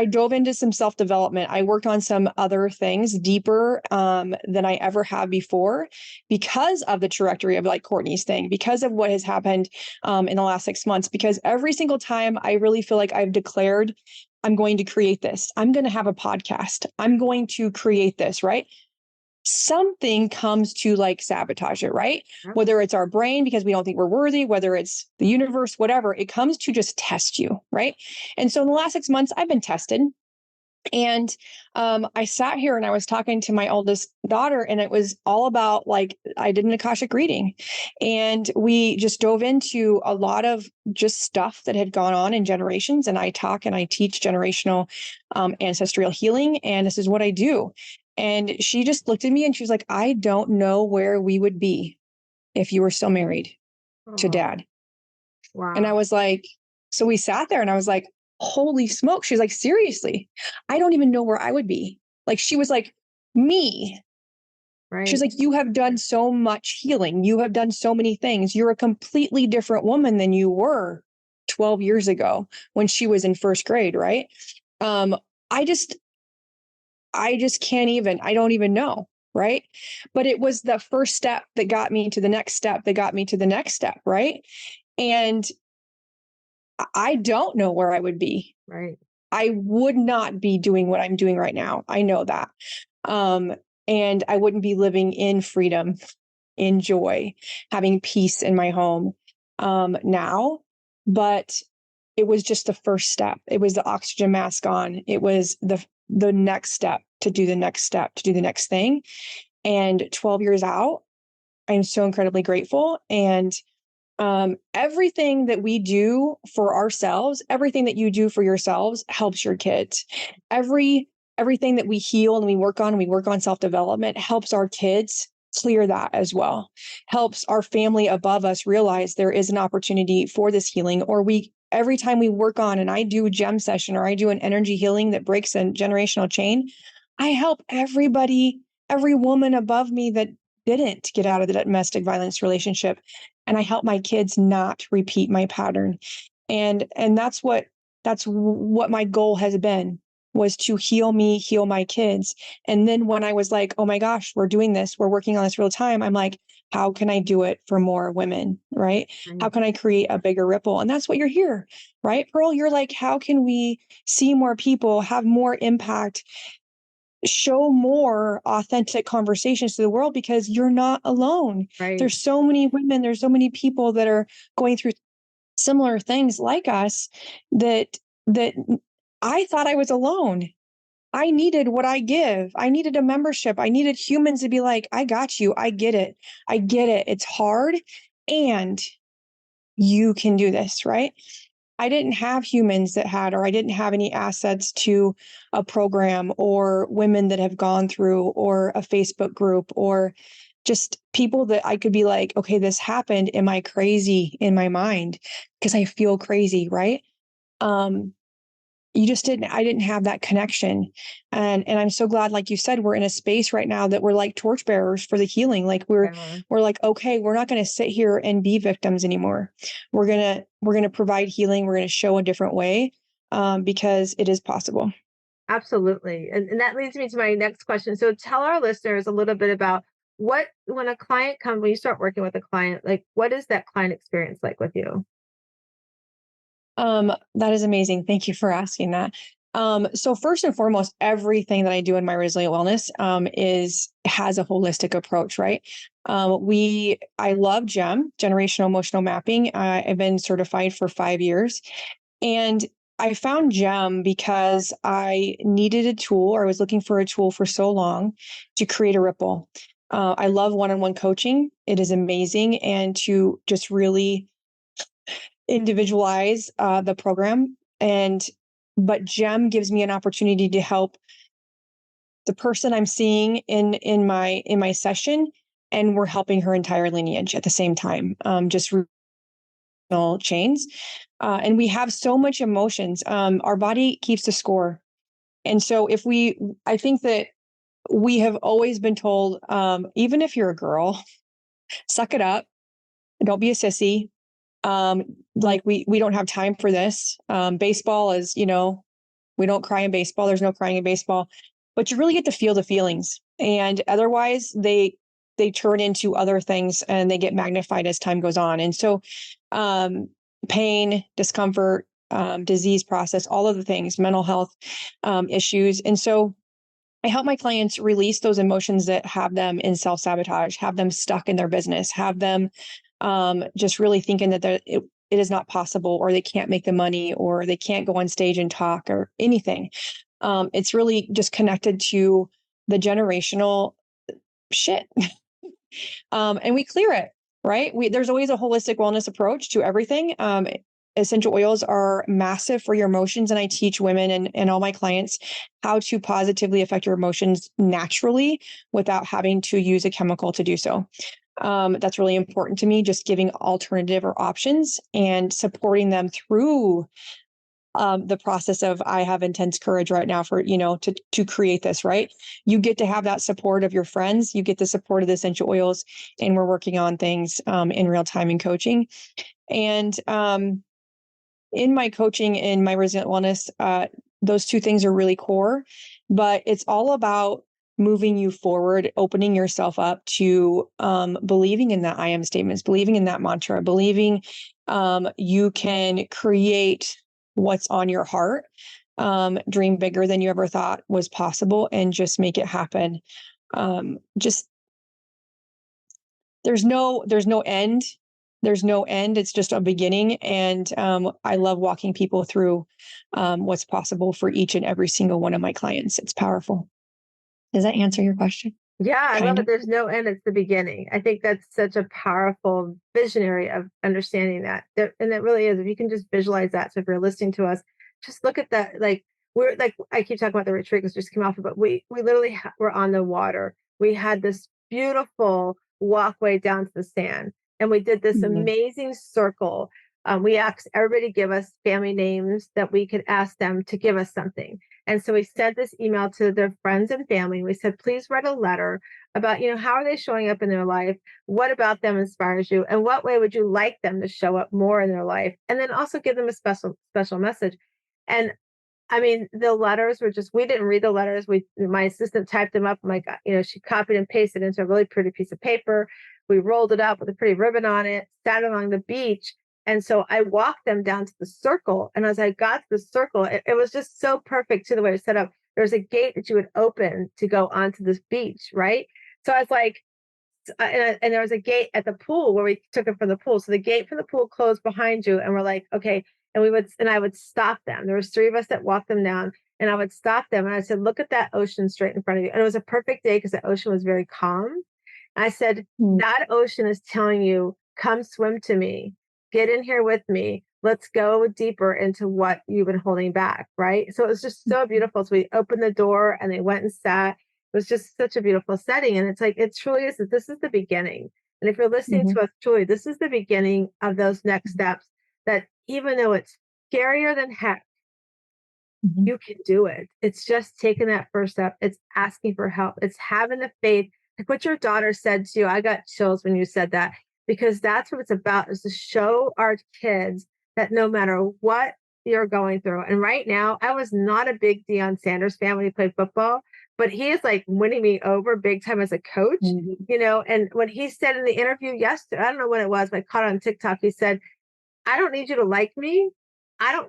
dove into some self development. I worked on some other things deeper than I ever have before because of the trajectory of like Courtney's thing, because of what has happened in the last 6 months. Because every single time I really feel like I've declared, I'm going to create this, I'm going to have a podcast, I'm going to create this, right? something comes to like sabotage it, right? Yep. Whether it's our brain because we don't think we're worthy, whether it's the universe, whatever, it comes to just test you, right? And so in the last 6 months, I've been tested. And I sat here and I was talking to my oldest daughter, and it was all about like, I did an Akashic reading. And we just dove into a lot of just stuff that had gone on in generations. And I talk and I teach generational ancestral healing. And this is what I do. And she just looked at me and she was like, I don't know where we would be if you were still married to Oh, dad. And I wow. was like, so we sat there and I was like, holy smoke. She's like, seriously, I don't even know where I would be. Like, she was like, me. She's Right. like, you have done so much healing. You have done so many things. You're a completely different woman than you were 12 years ago when she was in first grade. Right. Um, I just, I just can't even, I don't even know. Right. But it was the first step that got me to the next step, that got me to the next step. Right. And I don't know where I would be. Right. I would not be doing what I'm doing right now. I know that. Um, and I wouldn't be living in freedom, in joy, having peace in my home now. But it was just the first step. It was the oxygen mask on. It was the next step to do the next step, to do the next thing. And 12 years out, I'm so incredibly grateful. And everything that we do for ourselves, everything that you do for yourselves helps your kids. Everything that we heal and we work on self-development helps our kids clear that as well. Helps our family above us realize there is an opportunity for this healing. Or we every time we work on, and I do a gem session or I do an energy healing that breaks a generational chain, I help everybody, every woman above me that didn't get out of the domestic violence relationship, and I help my kids not repeat my pattern. And that's what my goal has been, was to heal me, heal my kids. And then when I was like, oh my gosh, we're doing this, we're working on this real time, I'm like, how can I do it for more women, right? How Right. can I create a bigger ripple? And that's what you're here, right, Pearl? You're like, how can we see more people, have more impact, show more authentic conversations to the world, because you're not alone. Right. There's so many women, there's so many people that are going through similar things like us, that I thought I was alone. I needed what I give. I needed a membership. I needed humans to be like, I got you. I get it. I get it. It's hard and you can do this, right? I didn't have humans that had, or I didn't have any assets to a program or women that have gone through, or a Facebook group, or just people that I could be like, okay, this happened. Am I crazy in my mind? Because I feel crazy, right? Um, you just didn't, I didn't have that connection. And I'm so glad, like you said, we're in a space right now that we're like torchbearers for the healing. Like Yeah. we're like, okay, we're not going to sit here and be victims anymore. We're going to provide healing. We're going to show a different way, because it is possible. Absolutely. And that leads me to my next question. So tell our listeners a little bit about what, when a client comes, when you start working with a client, like what is that client experience like with you? That is amazing. Thank you for asking that. So first and foremost, everything that I do in my resilient wellness has a holistic approach, right? I love GEM, generational emotional mapping. I've been certified for 5 years, and I found GEM because I needed a tool, or I was looking for a tool for so long to create a ripple. I love one-on-one coaching. It is amazing, and to just really individualize the program. But GEM gives me an opportunity to help the person I'm seeing in my session, and we're helping her entire lineage at the same time. Just regional chains, and we have so much emotions. Our body keeps the score, and so I think that we have always been told, even if you're a girl, suck it up, don't be a sissy. Like we don't have time for this. Baseball is, we don't cry in baseball. There's no crying in baseball, but you really get to feel the feelings. And otherwise they turn into other things and they get magnified as time goes on. And so, um, pain, discomfort, disease process, all of the things, mental health, issues. And so I help my clients release those emotions that have them in self-sabotage, have them stuck in their business, have them just really thinking that it is not possible, or they can't make the money, or they can't go on stage and talk, or anything. It's really just connected to the generational shit. And we clear it, right? There's always a holistic wellness approach to everything. Essential oils are massive for your emotions. And I teach women and all my clients how to positively affect your emotions naturally without having to use a chemical to do so. That's really important to me, just giving alternative or options and supporting them through the process of, I have intense courage right now for, to create this, right? You get to have that support of your friends, you get the support of the essential oils, and we're working on things in real time in coaching. And in my coaching, in my resilient wellness, those two things are really core, but it's all about moving you forward, opening yourself up to believing in that I am statements, believing in that mantra, believing you can create what's on your heart, dream bigger than you ever thought was possible, and just make it happen. Just there's no end. There's no end. It's just a beginning. And I love walking people through what's possible for each and every single one of my clients. It's powerful. Does that answer your question? Yeah, I love Kind it. of. There's no end, it's the beginning. I think that's such a powerful visionary of understanding that. And it really is. If you can just visualize that. So if you're listening to us, just look at that. Like we're like, I keep talking about the retreat because just came off of it. We literally were on the water. We had this beautiful walkway down to the sand, and we did this Mhm. amazing circle. We asked everybody to give us family names that we could ask them to give us something. And so we sent this email to their friends and family. We said, please write a letter about, how are they showing up in their life? What about them inspires you? And what way would you like them to show up more in their life? And then also give them a special message. And I mean, the letters were just, we didn't read the letters. My assistant typed them up. My God, she copied and pasted into a really pretty piece of paper. We rolled it up with a pretty ribbon on it, sat along the beach. And so I walked them down to the circle. And as I got to the circle, it was just so perfect to the way it was set up. There's a gate that you would open to go onto this beach, right? So I was like, and there was a gate at the pool where we took it from the pool. So the gate from the pool closed behind you, and we're like, okay. And I would stop them. There was three of us that walked them down, and I would stop them, and I said, look at that ocean straight in front of you. And it was a perfect day because the ocean was very calm. I said, Mm. that ocean is telling you, come swim to me, get in here with me. Let's go deeper into what you've been holding back. Right. So it was just so beautiful. So we opened the door and they went and sat. It was just such a beautiful setting. And it's like, it truly is, this is the beginning. And if you're listening Mhm. to us, truly, this is the beginning of those next steps that even though it's scarier than heck, Mhm. you can do it. It's just taking that first step. It's asking for help. It's having the faith. Like what your daughter said to you, I got chills when you said that because that's what it's about is to show our kids that no matter what you're going through. And right now, I was not a big Deion Sanders fan when he played football, but he is like winning me over big time as a coach, Mhm. and when he said in the interview yesterday, I don't know when it was, but I caught it on TikTok, he said, I don't need you to like me.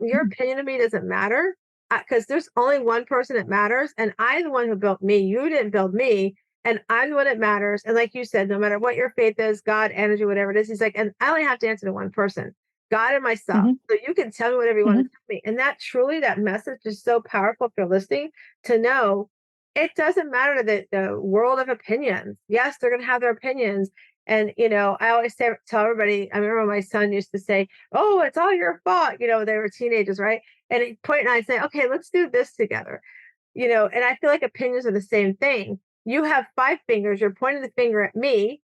Your opinion of me doesn't matter because there's only one person that matters. And I'm the one who built me. You didn't build me. And I'm the one that matters. And like you said, no matter what your faith is, God, energy, whatever it is, he's like, and I only have to answer to one person, God and myself. Mhm. So you can tell me whatever you want to Mhm. tell me. And that truly, that message is so powerful if you're listening to know it doesn't matter the world of opinions. Yes, they're going to have their opinions. And, I always tell everybody, I remember my son used to say, oh, it's all your fault. They were teenagers, right? And he'd point and I'd say, okay, let's do this together. And I feel like opinions are the same thing. You have five fingers, you're pointing the finger at me,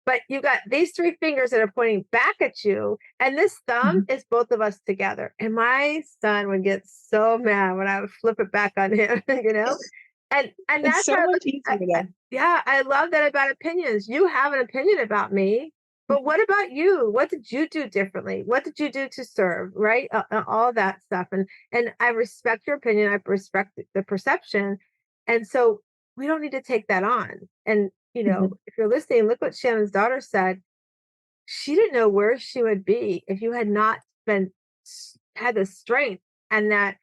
but you got these three fingers that are pointing back at you. And this thumb Mhm. is both of us together. And my son would get so mad when I would flip it back on him, And It's that's so how much easier then. yeah, I love that about opinions. You have an opinion about me, but what about you? What did you do differently? What did you do to serve? Right, all that stuff, and I respect your opinion. I respect the perception, and so we don't need to take that on. And Mhm. if you're listening, look what Shannon's daughter said. She didn't know where she would be if you had not been had the strength and that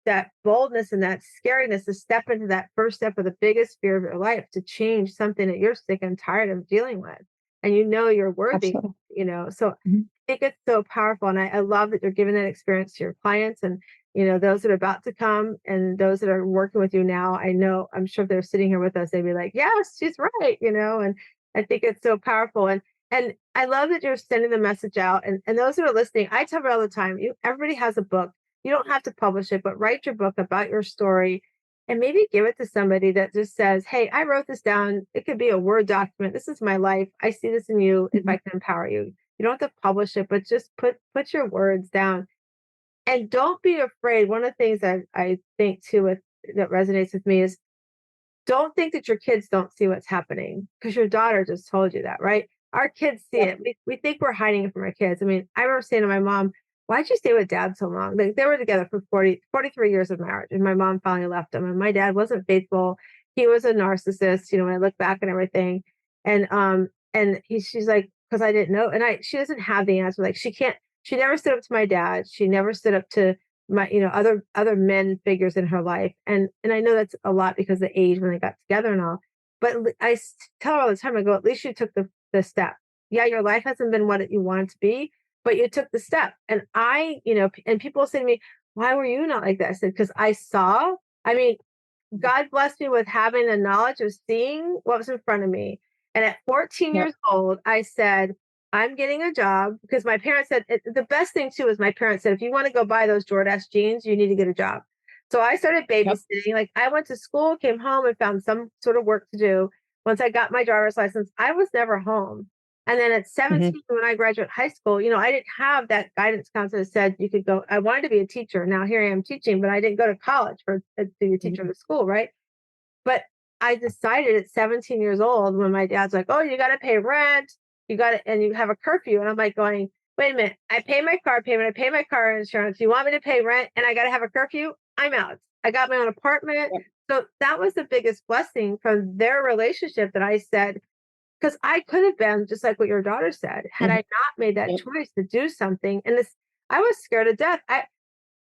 that boldness and that scariness to step into that first step of the biggest fear of your life to change something that you're sick and tired of dealing with. And you know you're worthy, Absolutely. So Mhm. I think it's so powerful. And I love that you're giving that experience to your clients and those that are about to come and those that are working with you now. I'm sure if they're sitting here with us, they'd be like, yes, she's right, and I think it's so powerful. And I love that you're sending the message out. And those that are listening, I tell them all the time, everybody has a book. You don't have to publish it, but write your book about your story and maybe give it to somebody that just says, hey, I wrote this down. It could be a Word document. This is my life. I see this in you if Mhm. I can empower you. You don't have to publish it, but just put your words down. And don't be afraid. One of the things that I think too that resonates with me is don't think that your kids don't see what's happening because your daughter just told you that, right? Our kids see Yep. it. We think we're hiding it from our kids. I mean, I remember saying to my mom, why'd you stay with dad so long? They were together for 43 years of marriage. And my mom finally left him. And my dad wasn't faithful. He was a narcissist, when I look back and everything. And she's like, because I didn't know. And she doesn't have the answer. Like she never stood up to my dad. She never stood up to my other men figures in her life, and I know that's a lot because of the age when they got together and all, but tell her all the time, I go, at least you took the step. Yeah, your life hasn't been what you want it to be, but you took the step. And and people say to me, why were you not like that? I said, because I mean, God blessed me with having the knowledge of seeing what was in front of me. And at 14 Yep. years old, I said, I'm getting a job because my parents said the best thing too is my parents said, if you want to go buy those Jordache jeans, you need to get a job. So I started Yep. babysitting. Like I went to school, came home, and found some sort of work to do. Once I got my driver's license, I was never home. And then at Mhm. 17, when I graduated high school, I didn't have that guidance counselor that said you could go. I wanted to be a teacher. Now here I am teaching, but I didn't go to college to be a teacher Mhm. to school, right? But I decided at 17 years old when my dad's like, oh, you got to pay rent, you got to, and you have a curfew. And I'm like going, wait a minute, I pay my car payment, I pay my car insurance. You want me to pay rent and I got to have a curfew? I'm out. I got my own apartment. Yep. So that was the biggest blessing from their relationship that I said, because I could have been just like what your daughter said, had I Mhm. not made that Yep. choice to do something. And I was scared to death. I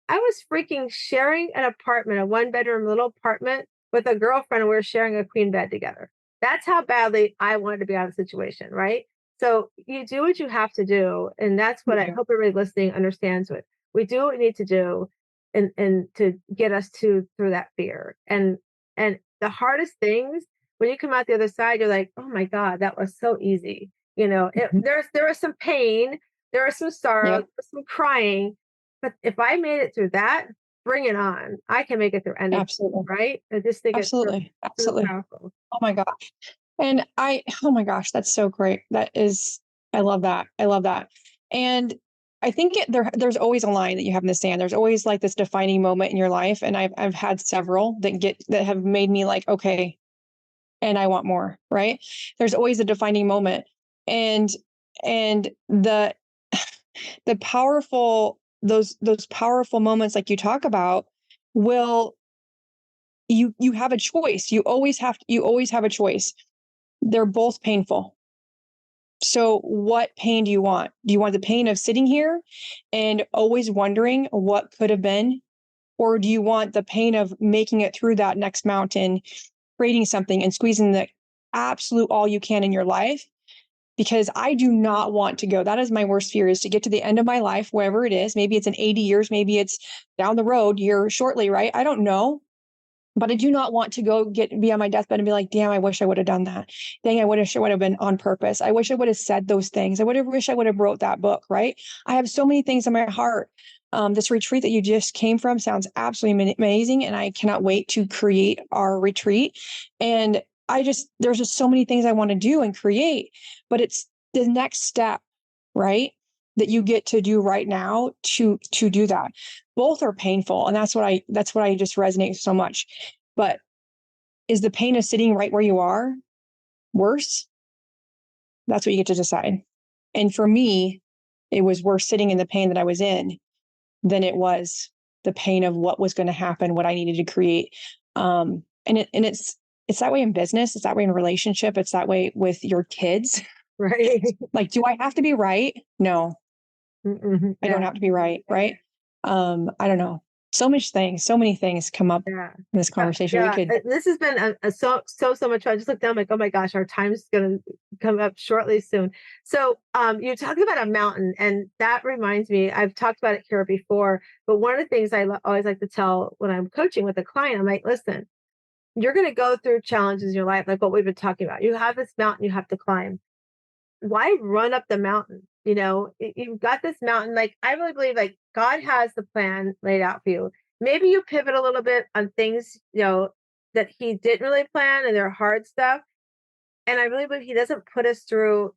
was freaking sharing an apartment, a one bedroom little apartment with a girlfriend, and we were sharing a queen bed together. That's how badly I wanted to be out of the situation, right? So you do what you have to do. And that's what I Yeah. hope everybody listening understands what we do what we need to do and to get us through that fear. And the hardest things when you come out the other side, you're like, oh my God, that was so easy. Mhm. There was some pain, there was some sorrow, there Yep. was some crying, but if I made it through that, bring it on. I can make it through anything, Absolutely. right? I just think it's so, Absolutely. so Absolutely. powerful. Oh my gosh. And oh my gosh, that's so great. I love that. I love that. And I think there's always a line that you have in the sand. There's always like this defining moment in your life. And I've had several that have made me like, okay, and I want more, right? There's always a defining moment. And, and the powerful, those powerful moments like you talk about will, you have a choice. You always have a choice. They're both painful. So what pain do you want? Do you want the pain of sitting here and always wondering what could have been? Or do you want the pain of making it through that next mountain, creating something and squeezing the absolute all you can in your life? Because I do not want to go. That is my worst fear, is to get to the end of my life, wherever it is. Maybe it's in 80 years, maybe it's down the road here shortly, right? I don't know. But I do not want to be on my deathbed and be like, damn, I wish I would have done that. Dang, I wish I would have been on purpose. I wish I would have said those things. Wish I would have wrote that book, right? I have so many things in my heart. This retreat that you just came from sounds absolutely amazing. And I cannot wait to create our retreat. And there's just so many things I want to do and create, but it's the next step, right? That you get to do right now to do that. Both are painful. And that's what I just resonate so much. But is the pain of sitting right where you are worse? That's what you get to decide. And for me, it was worse sitting in the pain that I was in than it was the pain of what was going to happen, what I needed to create. And it's that way in business. It's that way in a relationship. It's that way with your kids. Right. Like, do I have to be right? No, I Yeah. don't have to be right. Right. I don't know. so many things come up Yeah. in this conversation. We Yeah, could, this has been so much fun. I just looked down, I'm like, oh my gosh, our time's gonna come up shortly soon. So, you talked about a mountain, and that reminds me, I've talked about it here before, but one of the things always like to tell when I'm coaching with a client, I'm like, listen, you're gonna go through challenges in your life, like what we've been talking about. You have this mountain you have to climb. Why run up the mountain? You know, you've got this mountain. Like, I really believe like God has the plan laid out for you. Maybe you pivot a little bit on things, that he didn't really plan and they're hard stuff. And I really believe he doesn't put us through,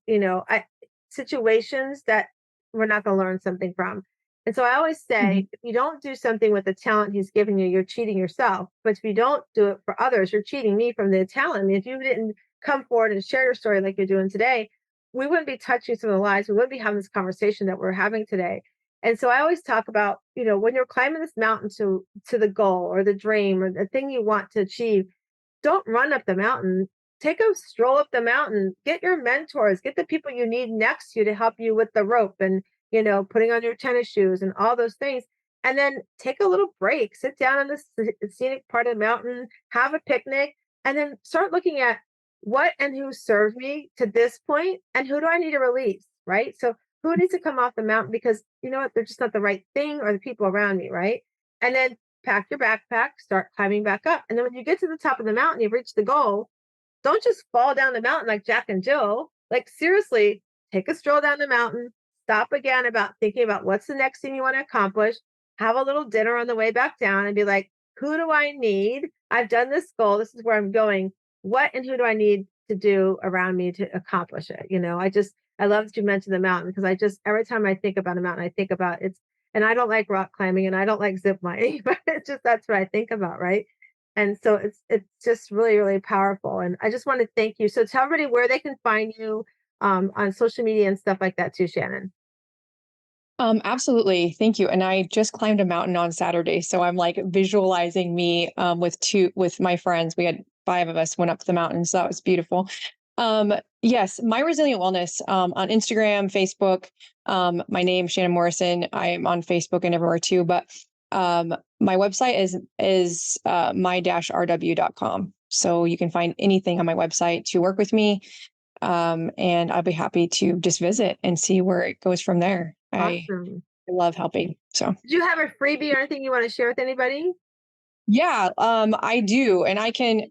situations that we're not going to learn something from. And so I always say, Mhm. if you don't do something with the talent he's given you, you're cheating yourself. But if you don't do it for others, you're cheating me from the talent. I mean, if you didn't come forward and share your story like you're doing today, we wouldn't be touching some of the lives. We wouldn't be having this conversation that we're having today. And so I always talk about, when you're climbing this mountain to the goal or the dream or the thing you want to achieve, don't run up the mountain. Take a stroll up the mountain. Get your mentors, get the people you need next to you to help you with the rope and, putting on your tennis shoes and all those things. And then take a little break, sit down on the scenic part of the mountain, have a picnic, and then start looking at what and who served me to this point and who do I need to release, right? So, who needs to come off the mountain because you know what, they're just not the right thing or the people around me, right? And then pack your backpack, start climbing back up. And then when you get to the top of the mountain, you've reached the goal, don't just fall down the mountain like Jack and Jill. Like, seriously, take a stroll down the mountain, stop again about thinking about what's the next thing you want to accomplish, have a little dinner on the way back down and be like, who do I need? I've done this goal. This is where I'm going. What and who do I need to do around me to accomplish it? I love that you mentioned the mountain because every time I think about a mountain, I think about it's, and I don't like rock climbing and I don't like zip lining, but it's just that's what I think about, right? And so it's just really, really powerful. And I just want to thank you. So tell everybody where they can find you on social media and stuff like that too, Shannon. Absolutely. Thank you. And I just climbed a mountain on Saturday. So I'm like visualizing me with my friends. We had five of us went up the mountain. So that was beautiful. Yes, my resilient wellness on Instagram, Facebook. My name, Shannon Morrison. I'm on Facebook and everywhere too. But my website is my-rw.com. So you can find anything on my website to work with me. And I'll be happy to just visit and see where it goes from there. Awesome. I love helping. So Do you have a freebie or anything you want to share with anybody? yeah, I do. And I can,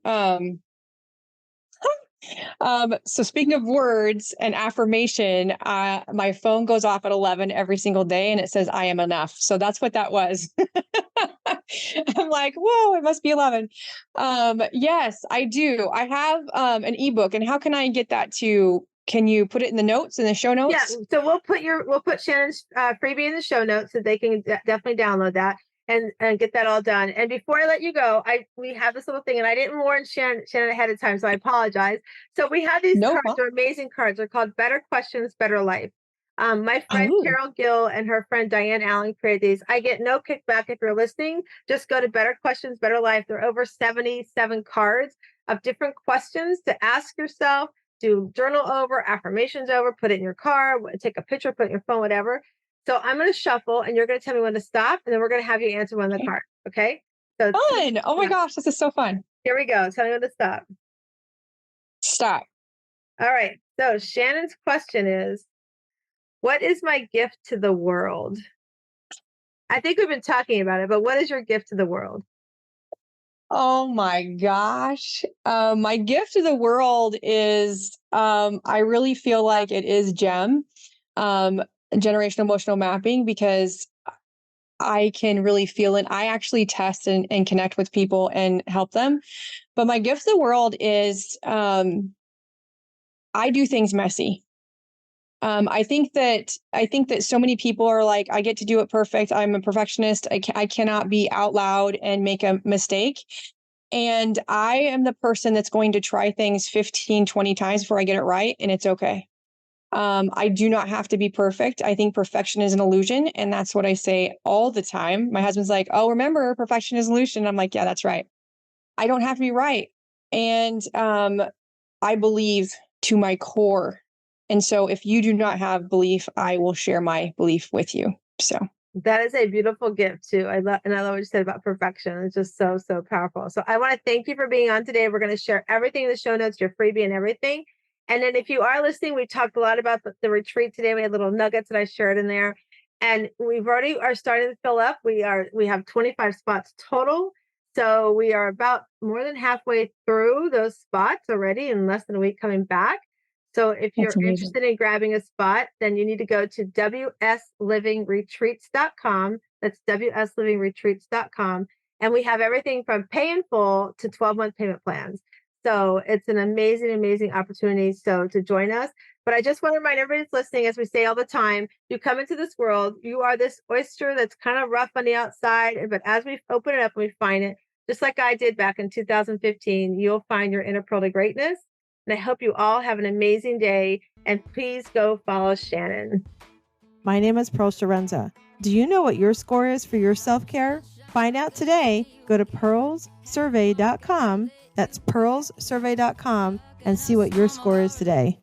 so speaking of words and affirmation, my phone goes off at 11 every single day and it says, I am enough. So that's what that was. I'm like, whoa, it must be 11. Yes, I do. I have, an ebook, and how can I get that can you put it in the notes, in the show Yeah, notes? so we'll put Shannon's freebie in the show notes so they can definitely download that and get that all done. And before I let you go, we have this little thing, and I didn't warn Shannon ahead of time, so I apologize. So we have these No cards. problem. They're amazing cards. They're called Better Questions, Better Life. My friend Oh, Carol Gill and her friend Diane Allen created these. I get no kickback if you're listening. Just go to Better Questions, Better Life. There are over 77 cards of different questions to ask yourself, do journal over, affirmations over, put it in your car, take a picture, put it in your phone, whatever. So I'm going to shuffle and you're going to tell me when to stop. And then we're going to have you answer one of the okay. cards. Okay. So Fun. Oh my yeah, gosh, this is so fun. here we go. Tell me when to stop. Stop. All right. So Shannon's question is, what is my gift to the world? I think we've been talking about it, but what is your gift to the world? Oh my gosh. My gift to the world is, I really feel like it is GEM, um, generational emotional mapping, because I can really feel it. I actually test and connect with people and help them. But my gift to the world is, I do things messy. I think that so many people are like, I get to do it perfect. I'm a perfectionist. I cannot be out loud and make a mistake. And I am the person that's going to try things 15, 20 times before I get it right. And it's okay. I do not have to be perfect. I think perfection is an illusion. And that's what I say all the time. My husband's like, oh, remember, perfection is an illusion. I'm like, yeah, that's right. I don't have to be right. And I believe to my core. And so if you do not have belief, I will share my belief with you. So That is a beautiful gift too. I love what you said about perfection. It's just so, so powerful. So I want to thank you for being on today. We're going to share everything in the show notes, your freebie and everything. And then if you are listening, we talked a lot about the retreat today. We had little nuggets that I shared in there. And we've already are starting to fill up. We have 25 spots total. So we are about more than halfway through those spots already, in less than a week coming back. So if That's you're amazing. interested in grabbing a spot, then you need to go to wslivingretreats.com. That's wslivingretreats.com. And we have everything from pay in full to 12-month payment plans. So it's an amazing, amazing opportunity to join us. But I just want to remind everybody that's listening, as we say all the time, you come into this world, you are this oyster that's kind of rough on the outside. But as we open it up and we find it, just like I did back in 2015, you'll find your inner pearl to greatness. And I hope you all have an amazing day. And please go follow Shannon. My name is Pearl Sharenza. Do you know what your score is for your self-care? Find out today. Go to pearlssurvey.com. That's pearlssurvey.com and see what your score is today.